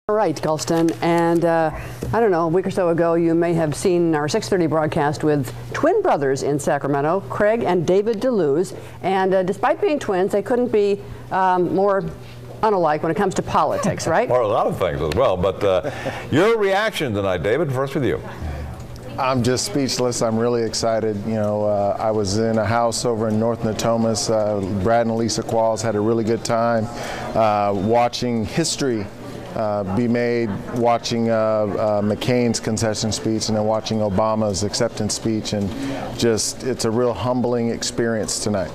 All right, Gulston, and I don't know, a week or so ago you may have seen our 6:30 broadcast with twin brothers in Sacramento, Craig and David DeLuz, and despite being twins, they couldn't be more unalike when it comes to politics, right? Or a lot of things as well, but your reaction tonight, David, first with you. I'm just speechless. I'm really excited. You know, I was in a house over in North Natomas. Brad and Lisa Qualls had a really good time watching history be made, watching McCain's concession speech and then watching Obama's acceptance speech, and just it's a real humbling experience tonight.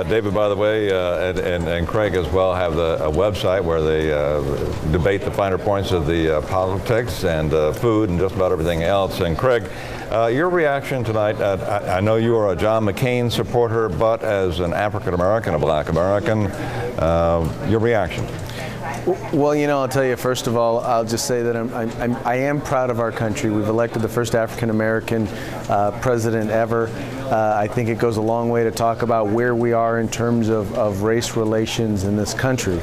David, by the way, and Craig as well have a website where they debate the finer points of the politics and food and just about everything else. And Craig, your reaction tonight, I know you are a John McCain supporter, but as an African American, a black American, your reaction? Well, you know, I'll tell you, first of all, I'll just say that I am proud of our country. We've elected the first African-American president ever. I think it goes a long way to talk about where we are in terms of race relations in this country.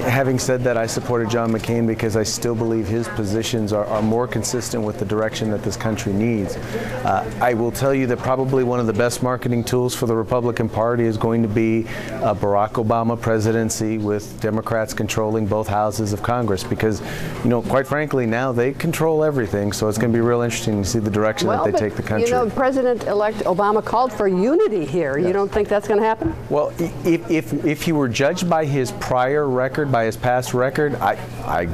Having said that, I supported John McCain because I still believe his positions are more consistent with the direction that this country needs. I will tell you that probably one of the best marketing tools for the Republican Party is going to be a Barack Obama presidency with Democrats controlling both houses of Congress, because, you know, quite frankly, now they control everything, so it's going to be real interesting to see the direction that they take the country. You know, President-elect Obama called for unity here. Yes. You don't think that's going to happen? Well, if he were judged by his prior record, by his past record, I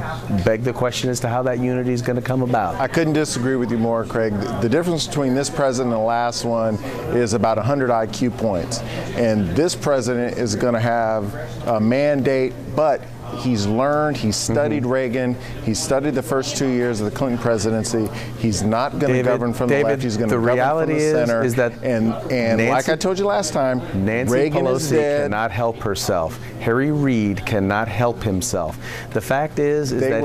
beg the question as to how that unity is going to come about. I couldn't disagree with you more, Craig. The difference between this president and the last one is about 100 IQ points. And this president is going to have a mandate, but he's learned, he's studied Reagan, he's studied the first 2 years of the Clinton presidency. He's not going to govern from the left, he's going to govern from the center. Is that and Nancy, like I told you last time, Nancy Reagan Pelosi is dead. Cannot help herself. Harry Reid cannot help himself. The fact is that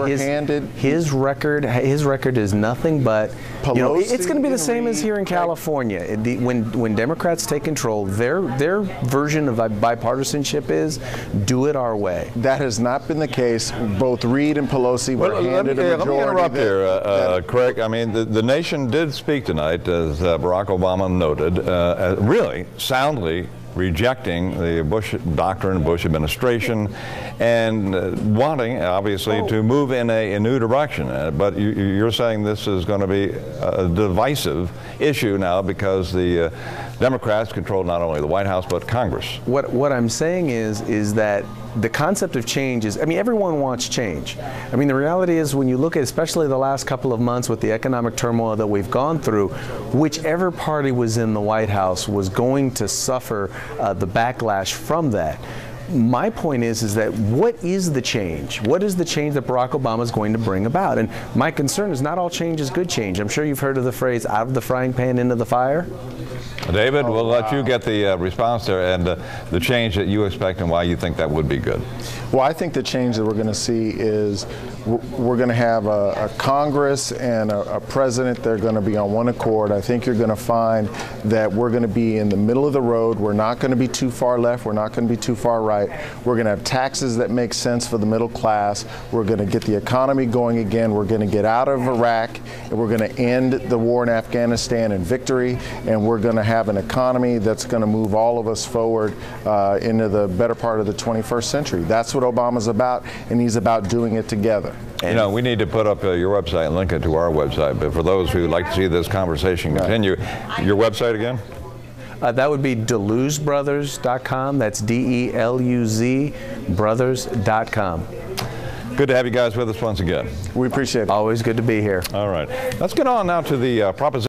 his record is nothing but, you know, it's going to be the same as here in California. When Democrats take control, their version of bipartisanship is do it our way. That has not been the case. Both Reid and Pelosi were handed a majority. Let me interrupt here, Craig. I mean, the nation did speak tonight, as Barack Obama noted, really soundly rejecting the Bush doctrine, Bush administration, and wanting, obviously, to move in a new direction. But you're saying this is going to be a divisive issue now because the Democrats control not only the White House but Congress. What I'm saying is that the concept of change is, I mean, everyone wants change. I mean, the reality is when you look at especially the last couple of months with the economic turmoil that we've gone through, whichever party was in the White House was going to suffer the backlash from that. My point is that what is the change? What is the change that Barack Obama is going to bring about? And my concern is not all change is good change. I'm sure you've heard of the phrase, out of the frying pan into the fire. David, we'll let you get the response there and the change that you expect and why you think that would be good. Well, I think the change that we're going to see is we're going to have a Congress and a president that are going to be on one accord. I think you're going to find that we're going to be in the middle of the road. We're not going to be too far left. We're not going to be too far right. We're going to have taxes that make sense for the middle class. We're going to get the economy going again. We're going to get out of Iraq, and we're going to end the war in Afghanistan in victory, and we're going to have an economy that's going to move all of us forward into the better part of the 21st century. That's what Obama's about, and he's about doing it together. You know, we need to put up your website and link it to our website, but for those who would like to see this conversation continue, your website again? That would be DeLuzBrothers.com. That's DELUZ brothers.com. Good to have you guys with us once again. We appreciate it. Always good to be here. All right. Let's get on now to the proposition.